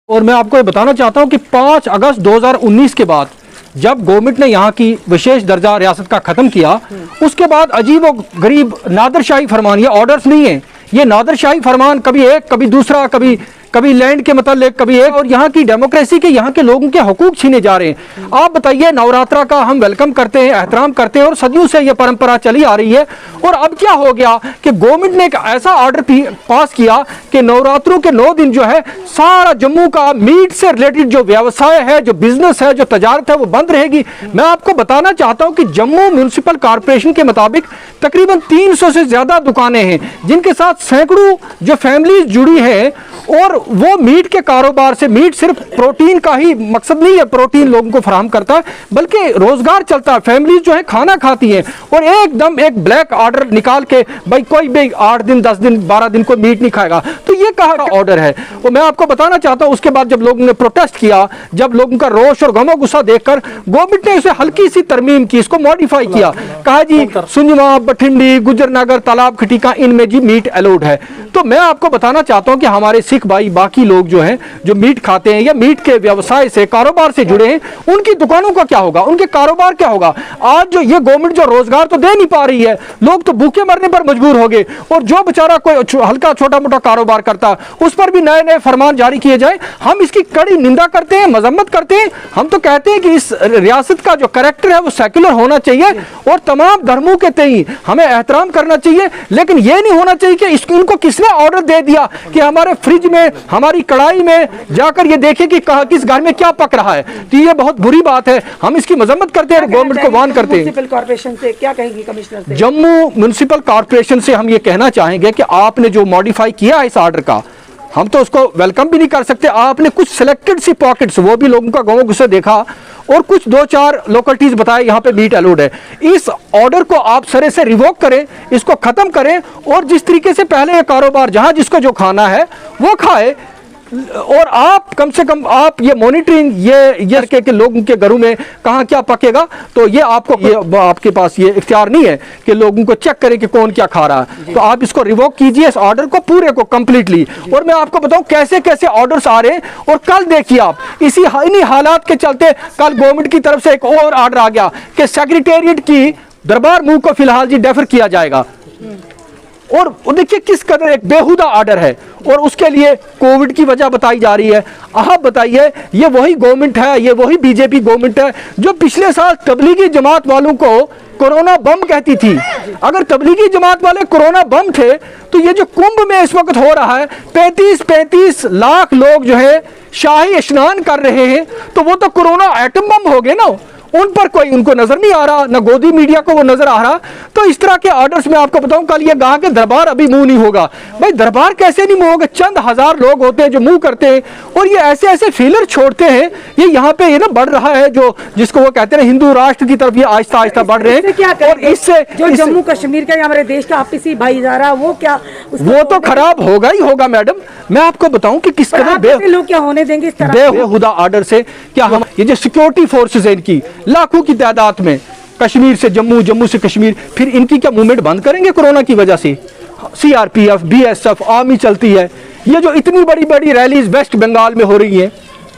और मैं आपको ये बताना चाहता हूं कि 5 अगस्त 2019 के बाद जब गवर्नमेंट ने यहाँ की विशेष दर्जा रियासत का ख़त्म किया, उसके बाद अजीब व गरीब नादरशाही फरमान, ये ऑर्डर्स नहीं है, ये नादरशाही फरमान, कभी एक कभी दूसरा, कभी लैंड के मतलब कभी एक, और यहाँ की डेमोक्रेसी के, यहाँ के लोगों के हकूक छीने जा रहे हैं। आप बताइए, नवरात्रा का हम वेलकम करते हैं, एहतराम करते हैं और सदियों से ये परंपरा चली आ रही है, और अब क्या हो गया कि गवर्नमेंट ने एक ऐसा ऑर्डर पास किया कि नवरात्रों के 9 दिन जो है सारा जम्मू का मीट से रिलेटेड जो व्यवसाय है, जो बिजनेस है, जो तजारत है, वो बंद रहेगी। मैं आपको बताना चाहता हूं कि जम्मू म्यूनिसिपल कॉर्पोरेशन के मुताबिक तकरीबन 300 से ज्यादा दुकानें हैं जिनके साथ सैकड़ों जो फैमिलीज जुड़ी है, और वो मीट के कारोबार से, मीट सिर्फ प्रोटीन का ही मकसद नहीं है, प्रोटीन लोगों को फराहम करता है, बल्कि रोजगार चलता है, फैमिलीज जो है खाना खाती हैं, और एकदम एक ब्लैक ऑर्डर निकाल के भाई कोई भी 8 दिन 10 दिन 12 दिन कोई मीट नहीं खाएगा, तो ये कहाँ का ऑर्डर है। और मैं आपको बताना चाहता हूँ, उसके बाद जब लोगों ने प्रोटेस्ट किया, जब लोगों का रोष और गमो गुस्सा देखकर गवर्नमेंट ने उसे हल्की सी तरमीम की, इसको मॉडिफाई किया, कहा जी सुंजमा, बठिंडी, गुजरनगर, तालाब खटीका, इनमें जी मीट अलाउड है। तो मैं आपको बताना चाहता हूं कि हमारे सिख भाई, बाकी लोग जो हैं, जो मीट खाते हैं या मीट के व्यवसाय से, कारोबार से जुड़े हैं, उनकी दुकानों का क्या होगा, उनके कारोबार क्या होगा। आज जो ये गवर्नमेंट जो रोजगार तो दे नहीं पा रही है, लोग तो भूखे मरने पर मजबूर हो गए, और जो बेचारा कोई हल्का छोटा मोटा कारोबार करता, उस पर भी नए नए फरमान जारी किए जाए। हम इसकी कड़ी निंदा करते हैं, मजम्मत करते हैं। हम तो कहते हैं कि इस रियासत का जो कैरेक्टर है वो सेक्युलर होना चाहिए, और तमाम धर्मों के तई हमें एहतराम करना चाहिए, लेकिन ये नहीं होना चाहिए कि इनको किसने ऑर्डर दे दिया कि हमारे फ्रिज में, हमारी कढ़ाई में जाकर ये देखें कि किस घर में क्या पक रहा है। तो ये बहुत बुरी बात है, हम इसकी मजम्मत करते हैं, गवर्नमेंट को वार्न करते हैं। म्युनिसिपल कॉर्पोरेशन से क्या कहेंगे, कमिश्नर से? जम्मू म्युनिसिपल कॉर्पोरेशन से हम ये कहना चाहेंगे कि आपने जो मॉडिफाई किया है इस ऑर्डर का, हम तो उसको वेलकम भी नहीं कर सकते। आपने कुछ सिलेक्टेड सी पॉकेट्स, वो भी लोगों का गाँव गुस्से देखा, और कुछ 2-4 लोकलिटीज बताए यहाँ पे मीट अलाउड है। इस ऑर्डर को आप सरे से रिवोक करें, इसको खत्म करें, और जिस तरीके से पहले ये कारोबार जहाँ जिसको जो खाना है वो खाए, और आप कम से कम आप ये मॉनिटरिंग ये के लोगों के घरों में कहाँ क्या पकेगा, तो ये आपको, ये आपके पास ये इख्तियार नहीं है कि लोगों को चेक करें कि कौन क्या खा रहा है। तो आप इसको रिवोक कीजिए, इस ऑर्डर को पूरे को कंप्लीटली। और मैं आपको बताऊं कैसे कैसे ऑर्डर्स आ रहे हैं, और कल देखिए आप, इन्हीं हालात के चलते कल गवर्नमेंट की तरफ से एक और ऑर्डर आ गया कि सेक्रेटेरिएट की दरबार मुंह को फिलहाल जी डेफर किया जाएगा। और देखिए किस कदर एक बेहुदा ऑर्डर है, और उसके लिए कोविड की वजह बताई जा रही है। आप बताइए, ये वही गवर्नमेंट है, ये वही बीजेपी गवर्नमेंट है जो पिछले साल तबलीगी जमात वालों को कोरोना बम कहती थी। अगर तबलीगी जमात वाले कोरोना बम थे, तो ये जो कुंभ में इस वक्त हो रहा है, 35 लाख लोग जो है शाही स्नान कर रहे हैं, तो वो तो कोरोना एटम बम हो गए ना, उन पर कोई उनको नजर नहीं आ रहा, ना गोदी मीडिया को वो नजर आ रहा। तो इस तरह के ऑर्डर्स में आपको बताऊं, कल ये कहा कि दरबार अभी मुंह नहीं होगा। भाई दरबार कैसे नहीं मुंह होगा? चंद हजार लोग होते हैं जो मुंह करते हैं, और ये ऐसे ऐसे फीलर छोड़ते हैं। ये यहाँ पे ये ना बढ़ रहा है, जो जिसको वो कहते हैं हिंदू राष्ट्र की तरफ, ये आहिस्ता आहिस्ता बढ़ रहे हैं। और इससे जो जम्मू कश्मीर का हमारे देश का आपसी भाईचारा, वो क्या, वो तो खराब होगा ही होगा मैडम। मैं आपको बताऊं कि किस तरह लोग क्या होने देंगे इस तरह बेहुदा ऑर्डर से। क्या हम ये जो सिक्योरिटी फोर्सेस है, इनकी लाखों की तादाद में कश्मीर से जम्मू, जम्मू से कश्मीर, फिर इनकी क्या मूवमेंट बंद करेंगे कोरोना की वजह से? सीआरपीएफ, बीएसएफ, आर्मी चलती है। ये जो इतनी बड़ी बड़ी रैलीज वेस्ट बंगाल में हो रही हैं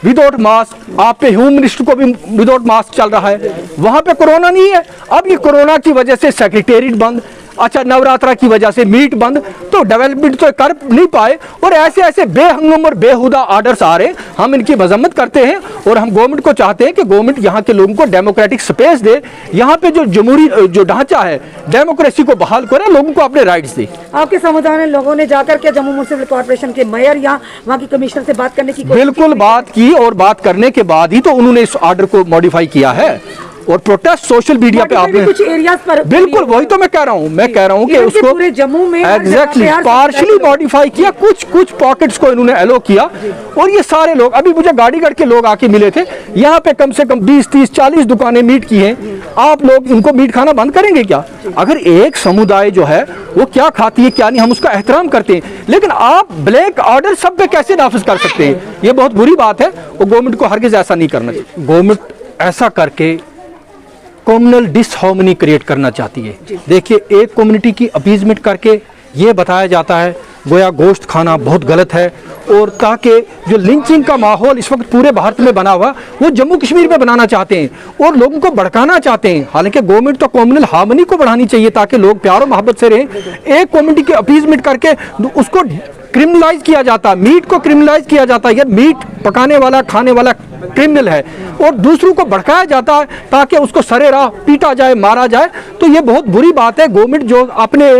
विदाउट मास्क, आप पे होम मिनिस्टर को भी विदाउट मास्क चल रहा है, वहां पे कोरोना नहीं है। अब ये कोरोना की वजह से सेक्रेटेरिएट बंद, अच्छा नवरात्रा की वजह से मीट बंद, तो डेवलपमेंट तो कर नहीं पाए, और ऐसे ऐसे बेहंगम और बेहुदा ऑर्डर्स आ रहे। हम इनकी मजम्मत करते हैं, और हम गवर्नमेंट को चाहते हैं कि गवर्नमेंट यहाँ के लोगों को डेमोक्रेटिक स्पेस दे, यहाँ पे जो जमहूरी जो ढांचा है डेमोक्रेसी को बहाल करे, लोगों को अपने राइट्स दे। आपके समुदाय ने लोगों ने जाकर के जम्मू म्युनिसिपल कॉर्पोरेशन के मेयर या वहाँ की कमिश्नर से बात करने की बिल्कुल बात की, और बात करने के बाद ही तो उन्होंने इस ऑर्डर को मॉडिफाई किया है। और प्रोटेस्ट सोशल मीडिया पे आपने कुछ एरियाज पर, बिल्कुल वही तो मैं कह रहा हूँ कि उसको पूरे जम्मू में एग्जैक्टली पार्शली मॉडिफाई किया, कुछ पॉकेट्स को इन्होंने एलो किया। और ये सारे लोग, अभी मुझे गाड़ीगढ़ के लोग आके मिले थे, यहाँ पे कम से कम 20-30-40 दुकानें मीट की हैं। आप लोग इनको मीट खाना बंद करेंगे क्या? अगर एक समुदाय जो है वो क्या खाती है क्या नहीं, हम उसका एहतराम करते हैं, लेकिन आप ब्लैक ऑर्डर सब पे कैसे नाफिज कर सकते हैं? ये बहुत बुरी बात है, और गवर्नमेंट को हरगिज ऐसा नहीं करना चाहिए। गवर्नमेंट ऐसा करके कम्युनल डिसहार्मनी क्रिएट करना चाहती है। देखिए, एक कम्युनिटी की अपीजमेंट करके ये बताया जाता है गोया गोश्त खाना बहुत गलत है, और ताकि जो लिंचिंग का माहौल इस वक्त पूरे भारत में बना हुआ वो जम्मू कश्मीर में बनाना चाहते हैं और लोगों को भड़काना चाहते हैं। हालांकि गवर्नमेंट तो कम्युनल हार्मनी को बढ़ानी चाहिए ताकि लोग प्यार और मोहब्बत से रहें। एक कम्युनिटी की अपीजमेंट करके उसको क्रिमिनलाइज किया जाता है, मीट को क्रिमिनलाइज किया जाता है, यार मीट पकाने वाला खाने वाला क्रिमिनल है, और दूसरों को भड़काया जाता है ताकि उसको सरे राह पीटा जाए, मारा जाए। तो ये बहुत बुरी बात है। गवर्नमेंट जो अपने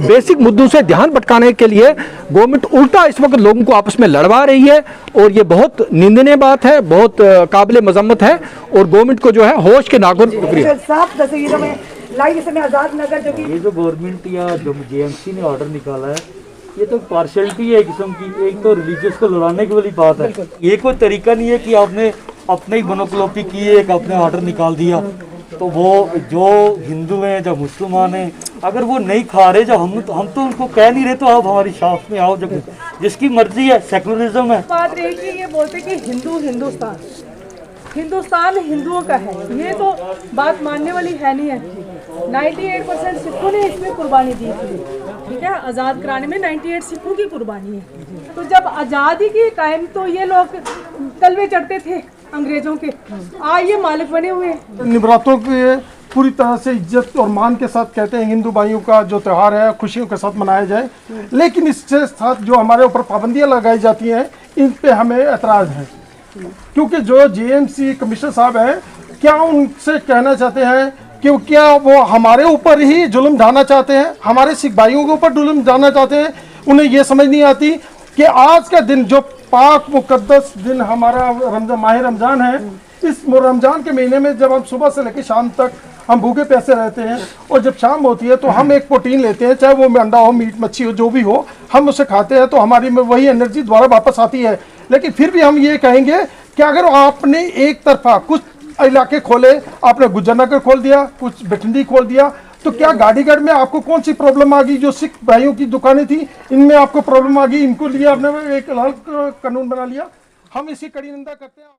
बेसिक मुद्दों से ध्यान भटकाने के लिए गवर्नमेंट उल्टा इस वक्त लोगों को आपस में लड़वा रही है, और ये बहुत निंदनीय बात है, बहुत काबिल मजम्मत है, और गवर्नमेंट को जो है होश के नाखून साफ तस्वीरों में लाइव इस समय आजाद नगर जो कि ये जो गवर्नमेंट या जो जेएमसी ने ऑर्डर निकाला है, ये तो पार्शियलिटी है किस्म की। एक तो रिलीजियस को लड़ाने की वाली बात है, ये कोई तरीका नहीं है कि आपने अपने ही बनोकलोपी की एक अपने ऑर्डर निकाल दिया तो वो जो हिंदू हैं जो मुसलमान हैं अगर वो नहीं खा रहे, जो हम तो उनको कह नहीं रहे तो आप हमारी शॉप में आओ, जब जिसकी मर्जी है, सेकुलरिज्म है। बात रही कि ये बोलते कि हिंदुस्तान हिंदुओं का है, ये तो बात मानने वाली है नहीं है। 98% सिखों ने इसमें कुर्बानी दी थी, ठीक है, आज़ाद कराने में 98 सिखों की कुर्बानी है। तो जब आज़ादी के टाइम तो ये लोग तलवे चढ़ते थे अंग्रेजों के, आज ये मालिक बने हुए हैं। निवरात्रों के पूरी तरह से इज्जत और मान के साथ कहते हैं हिंदू भाइयों का जो त्यौहार है खुशियों के साथ मनाया जाए, लेकिन इसके साथ जो हमारे ऊपर पाबंदियां लगाई जाती हैं इन पे हमें एतराज़ है। क्योंकि जो जेएमसी कमिश्नर साहब हैं, क्या उनसे कहना चाहते हैं कि क्या वो हमारे ऊपर ही जुल्म ढाना चाहते हैं, हमारे सिख भाइयों के ऊपर जुल्म ढाना चाहते हैं? उन्हें ये समझ नहीं आती कि आज का दिन जो पाक मुकद्दस दिन हमारा माह रमजान है, इस रमजान के महीने में जब हम सुबह से लेकर शाम तक हम भूखे प्यासे रहते हैं, और जब शाम होती है तो हम एक प्रोटीन लेते हैं, चाहे वो अंडा हो, मीट मच्छी हो, जो भी हो, हम उसे खाते हैं तो हमारी में वही एनर्जी दोबारा वापस आती है। लेकिन फिर भी हम ये कहेंगे कि अगर आपने एक तरफा कुछ इलाके खोले, आपने गुजरनगर खोल दिया, कुछ बठिंडी खोल दिया, तो क्या गाड़ीगढ़ में आपको कौन सी प्रॉब्लम आ गई? जो सिख भाइयों की दुकानें थी इनमें आपको प्रॉब्लम आ गई, इनको लिए आपने एक लाल कानून बना लिया। हम इसी कड़ी निंदा करते हैं।